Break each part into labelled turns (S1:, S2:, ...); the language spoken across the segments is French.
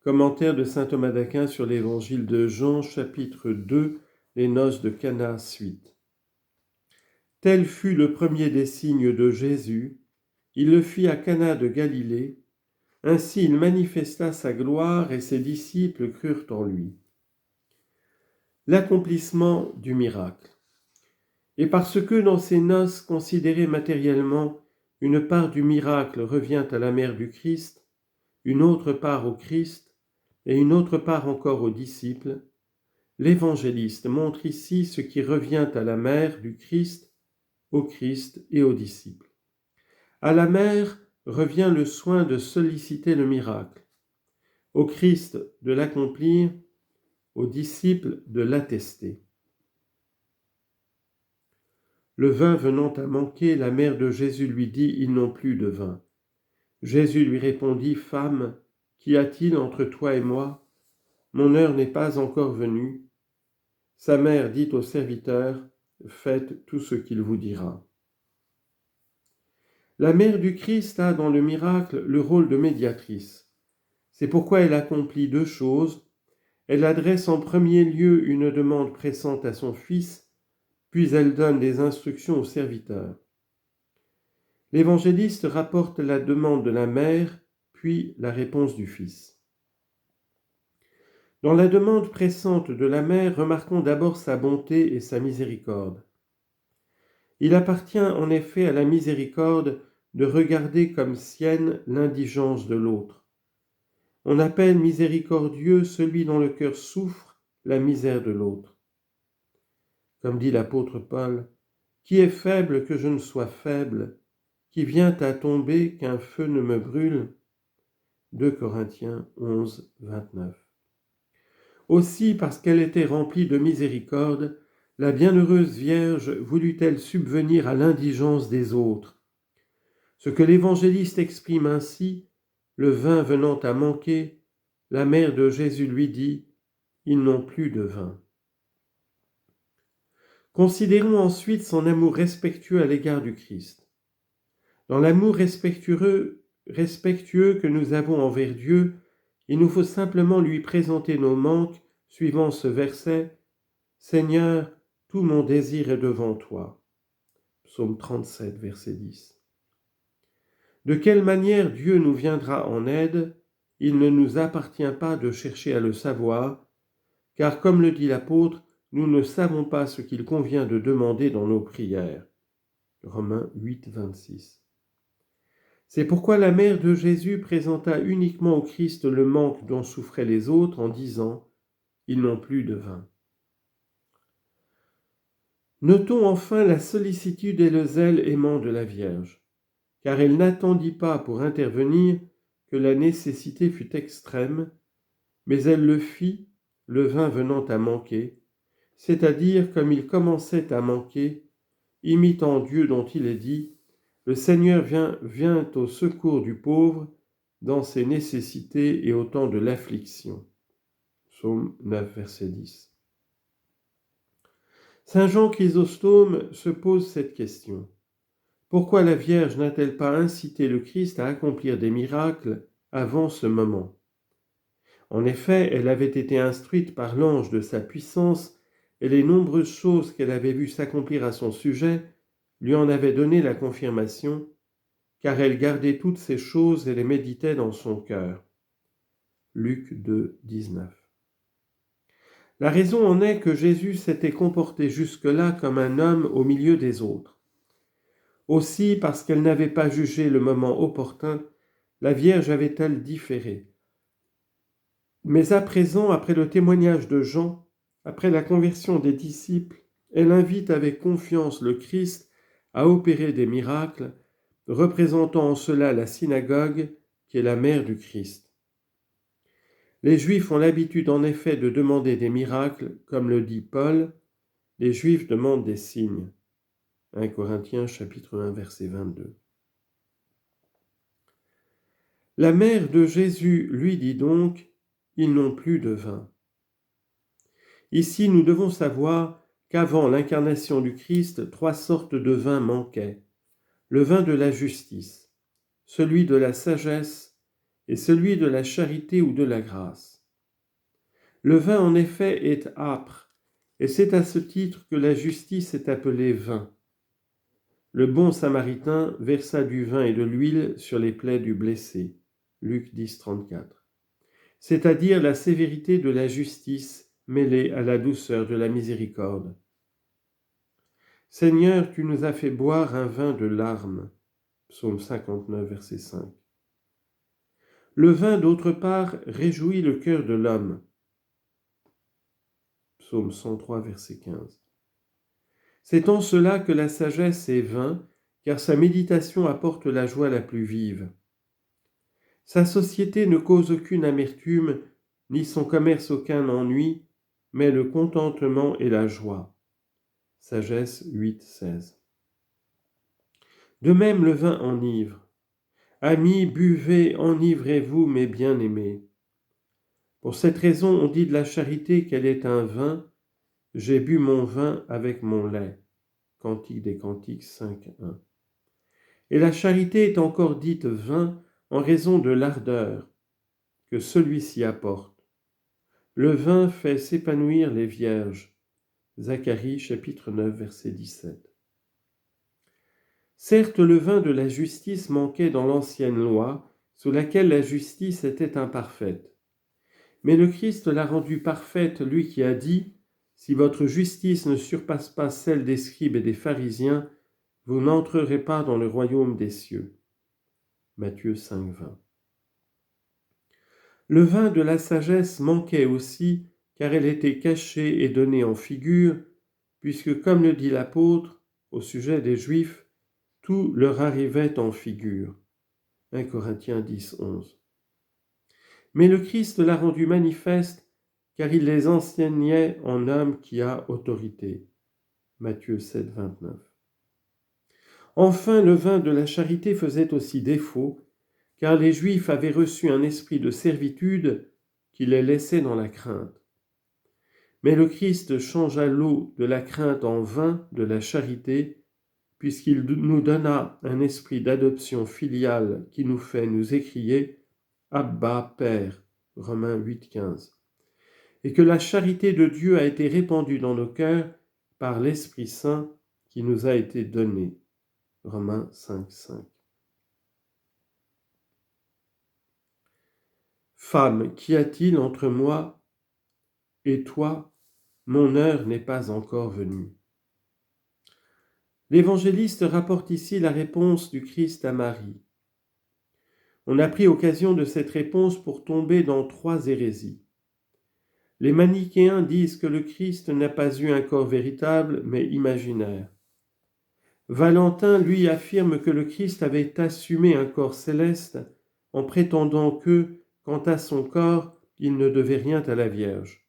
S1: Commentaire de saint Thomas d'Aquin sur l'évangile de Jean, chapitre 2, les noces de Cana, suite. Tel fut le premier des signes de Jésus. Il le fit à Cana de Galilée. Ainsi il manifesta sa gloire et ses disciples crurent en lui. L'accomplissement du miracle. Et parce que dans ces noces considérées matériellement, une part du miracle revient à la mère du Christ, une autre part au Christ, et une autre part encore aux disciples, l'évangéliste montre ici ce qui revient à la mère du Christ, au Christ et aux disciples. À la mère revient le soin de solliciter le miracle, au Christ de l'accomplir, aux disciples de l'attester. Le vin venant à manquer, la mère de Jésus lui dit « Ils n'ont plus de vin ». Jésus lui répondit « Femme, qu'y a-t-il entre toi et moi ? Mon heure n'est pas encore venue. » Sa mère dit au serviteur « Faites tout ce qu'il vous dira. » La mère du Christ a dans le miracle le rôle de médiatrice. C'est pourquoi elle accomplit deux choses. Elle adresse en premier lieu une demande pressante à son fils, puis elle donne des instructions au serviteur. L'évangéliste rapporte la demande de la mère, puis la réponse du fils. Dans la demande pressante de la mère, remarquons d'abord sa bonté et sa miséricorde. Il appartient en effet à la miséricorde de regarder comme sienne l'indigence de l'autre. On appelle miséricordieux celui dont le cœur souffre la misère de l'autre. Comme dit l'apôtre Paul, « Qui est faible que je ne sois faible, qui vient à tomber qu'un feu ne me brûle » 2 Corinthiens 11, 29. Aussi, parce qu'elle était remplie de miséricorde, la bienheureuse Vierge voulut-elle subvenir à l'indigence des autres. Ce que l'évangéliste exprime ainsi, le vin venant à manquer, la mère de Jésus lui dit « Ils n'ont plus de vin ». Considérons ensuite son amour respectueux à l'égard du Christ. Dans l'amour respectueux que nous avons envers Dieu, il nous faut simplement lui présenter nos manques, suivant ce verset « Seigneur, tout mon désir est devant toi ». Psaume 37, verset 10. De quelle manière Dieu nous viendra en aide, il ne nous appartient pas de chercher à le savoir, car comme le dit l'apôtre, nous ne savons pas ce qu'il convient de demander dans nos prières. Romains 8, 26. C'est pourquoi la mère de Jésus présenta uniquement au Christ le manque dont souffraient les autres en disant « Ils n'ont plus de vin ». Notons enfin la sollicitude et le zèle aimant de la Vierge, car elle n'attendit pas pour intervenir que la nécessité fût extrême, mais elle le fit, le vin venant à manquer, c'est-à-dire comme il commençait à manquer, imitant Dieu dont il est dit « Le Seigneur vient au secours du pauvre dans ses nécessités et au temps de l'affliction. » Psaume 9, verset 10. Saint Jean Chrysostome se pose cette question. Pourquoi la Vierge n'a-t-elle pas incité le Christ à accomplir des miracles avant ce moment ? En effet, elle avait été instruite par l'ange de sa puissance et les nombreuses choses qu'elle avait vues s'accomplir à son sujet lui en avaient donné la confirmation, car elle gardait toutes ces choses et les méditait dans son cœur. Luc 2, 19. La raison en est que Jésus s'était comporté jusque-là comme un homme au milieu des autres. Aussi, parce qu'elle n'avait pas jugé le moment opportun, la Vierge avait-elle différé. Mais à présent, après le témoignage de Jean, après la conversion des disciples, elle invite avec confiance le Christ à opérer des miracles, représentant en cela la synagogue qui est la mère du Christ. Les Juifs ont l'habitude en effet de demander des miracles, comme le dit Paul, les Juifs demandent des signes. 1 Corinthiens chapitre 1 verset 22. La mère de Jésus lui dit donc « Ils n'ont plus de vin ». Ici, nous devons savoir qu'avant l'incarnation du Christ, 3 sortes de vin manquaient. Le vin de la justice, celui de la sagesse et celui de la charité ou de la grâce. Le vin, en effet, est âpre, et c'est à ce titre que la justice est appelée vin. Le bon samaritain versa du vin et de l'huile sur les plaies du blessé. Luc 10, 34. C'est-à-dire la sévérité de la justice mêlée à la douceur de la miséricorde. Seigneur, tu nous as fait boire un vin de larmes. Psaume 59, verset 5. Le vin, d'autre part, réjouit le cœur de l'homme. Psaume 103, verset 15. C'est en cela que la sagesse est vin, car sa méditation apporte la joie la plus vive. Sa société ne cause aucune amertume, ni son commerce aucun ennui, mais le contentement et la joie. Sagesse 8, 16. De même, le vin enivre. Amis, buvez, enivrez-vous, mes bien-aimés. Pour cette raison, on dit de la charité qu'elle est un vin. J'ai bu mon vin avec mon lait. Cantique des Cantiques 5.1. Et la charité est encore dite vin en raison de l'ardeur que celui-ci apporte. Le vin fait s'épanouir les vierges. Zacharie chapitre 9 verset 17. Certes, le vin de la justice manquait dans l'ancienne loi, sous laquelle la justice était imparfaite. Mais le Christ l'a rendue parfaite, lui qui a dit « Si votre justice ne surpasse pas celle des scribes et des pharisiens, vous n'entrerez pas dans le royaume des cieux. » Matthieu 5, 20. Le vin de la sagesse manquait aussi, car elle était cachée et donnée en figure, puisque, comme le dit l'apôtre au sujet des Juifs, tout leur arrivait en figure. 1 Corinthiens 10, 11. Mais le Christ l'a rendu manifeste, car il les enseignait en homme qui a autorité. Matthieu 7, 29. Enfin, le vin de la charité faisait aussi défaut, car les Juifs avaient reçu un esprit de servitude qui les laissait dans la crainte. Mais le Christ changea l'eau de la crainte en vin de la charité, puisqu'il nous donna un esprit d'adoption filiale qui nous fait nous écrier « Abba, Père » Romains 8, 15. Et que la charité de Dieu a été répandue dans nos cœurs par l'Esprit Saint qui nous a été donné. Romains 5, 5. Femme, qu'y a-t-il entre moi et toi? Mon heure n'est pas encore venue. L'évangéliste rapporte ici la réponse du Christ à Marie. On a pris occasion de cette réponse pour tomber dans 3 hérésies. Les manichéens disent que le Christ n'a pas eu un corps véritable, mais imaginaire. Valentin, lui, affirme que le Christ avait assumé un corps céleste en prétendant que, quant à son corps, il ne devait rien à la Vierge.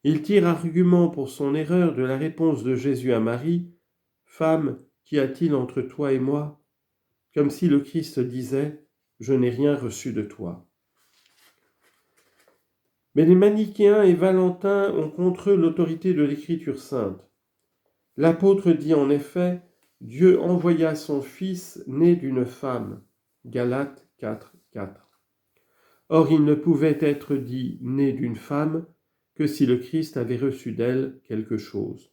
S1: Il tire argument pour son erreur de la réponse de Jésus à Marie, « Femme, qu'y a-t-il entre toi et moi ?» comme si le Christ disait « Je n'ai rien reçu de toi ». Mais les manichéens et Valentin ont contre eux l'autorité de l'Écriture sainte. L'apôtre dit en effet « Dieu envoya son Fils né d'une femme » Galates 4, 4. Or il ne pouvait être dit « né d'une femme » que si le Christ avait reçu d'elle quelque chose.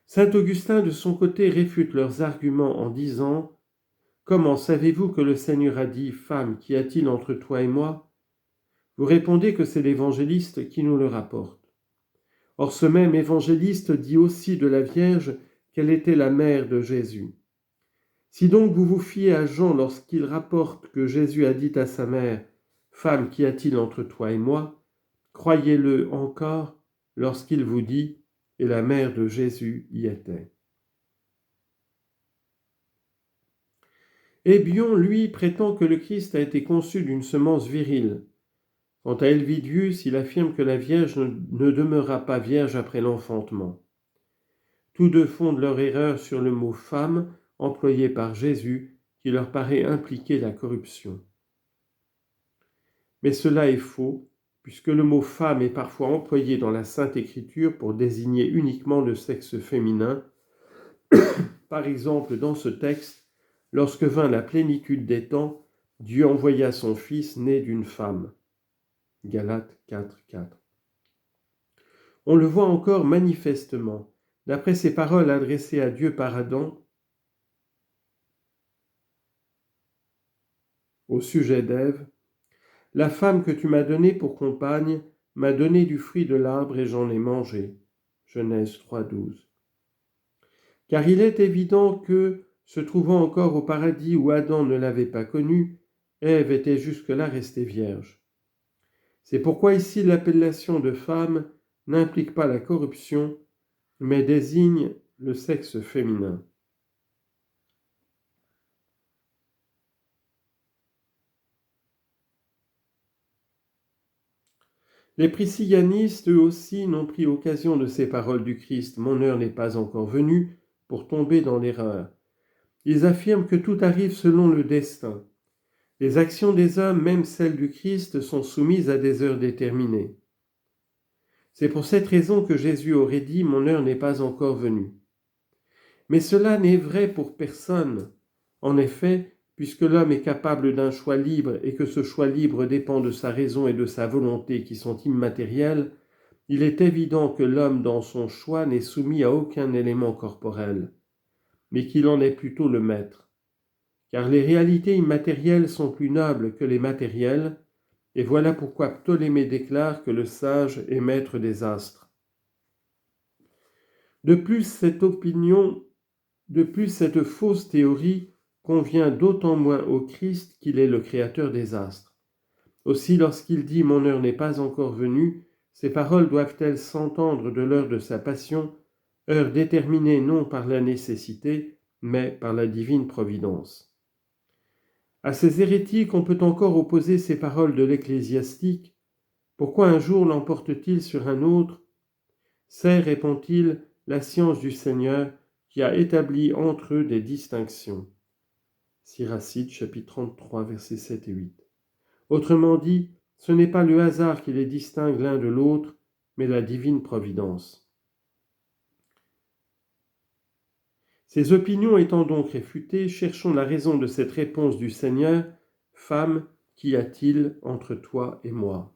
S1: Saint Augustin, de son côté, réfute leurs arguments en disant « Comment savez-vous que le Seigneur a dit « Femme, qu'y a-t-il entre toi et moi ?» Vous répondez que c'est l'évangéliste qui nous le rapporte. Or ce même évangéliste dit aussi de la Vierge qu'elle était la mère de Jésus. Si donc vous vous fiez à Jean lorsqu'il rapporte que Jésus a dit à sa mère « Femme, qu'y a-t-il entre toi et moi ?» croyez-le encore lorsqu'il vous dit « Et la mère de Jésus y était ». Hébion, lui, prétend que le Christ a été conçu d'une semence virile. Quant à Helvidius, il affirme que la Vierge ne demeura pas vierge après l'enfantement. Tous deux fondent leur erreur sur le mot « femme » employé par Jésus, qui leur paraît impliquer la corruption. Mais cela est faux, puisque le mot « femme » est parfois employé dans la Sainte Écriture pour désigner uniquement le sexe féminin. Par exemple, dans ce texte, lorsque vint la plénitude des temps, Dieu envoya son Fils né d'une femme. Galates 4, 4. On le voit encore manifestement, d'après ces paroles adressées à Dieu par Adam au sujet d'Ève. La femme que tu m'as donnée pour compagne m'a donné du fruit de l'arbre et j'en ai mangé. Genèse 3, 12. Car il est évident que, se trouvant encore au paradis où Adam ne l'avait pas connu, Ève était jusque-là restée vierge. C'est pourquoi ici l'appellation de femme n'implique pas la corruption, mais désigne le sexe féminin. Les priscillanistes, eux aussi, n'ont pris occasion de ces paroles du Christ « Mon heure n'est pas encore venue » pour tomber dans l'erreur. Ils affirment que tout arrive selon le destin. Les actions des hommes, même celles du Christ, sont soumises à des heures déterminées. C'est pour cette raison que Jésus aurait dit « Mon heure n'est pas encore venue ». Mais cela n'est vrai pour personne. En effet, puisque l'homme est capable d'un choix libre et que ce choix libre dépend de sa raison et de sa volonté qui sont immatérielles, il est évident que l'homme dans son choix n'est soumis à aucun élément corporel, mais qu'il en est plutôt le maître. Car les réalités immatérielles sont plus nobles que les matérielles, et voilà pourquoi Ptolémée déclare que le sage est maître des astres. De plus, cette fausse théorie convient d'autant moins au Christ qu'il est le créateur des astres. Aussi, lorsqu'il dit « Mon heure n'est pas encore venue », ces paroles doivent-elles s'entendre de l'heure de sa passion, heure déterminée non par la nécessité, mais par la divine providence. À ces hérétiques, on peut encore opposer ces paroles de l'ecclésiastique. Pourquoi un jour l'emporte-t-il sur un autre ? C'est, répond-il, la science du Seigneur qui a établi entre eux des distinctions. Siracide, chapitre 33, versets 7 et 8. Autrement dit, ce n'est pas le hasard qui les distingue l'un de l'autre, mais la divine providence. Ces opinions étant donc réfutées, cherchons la raison de cette réponse du Seigneur. « Femme, qu'y a-t-il entre toi et moi »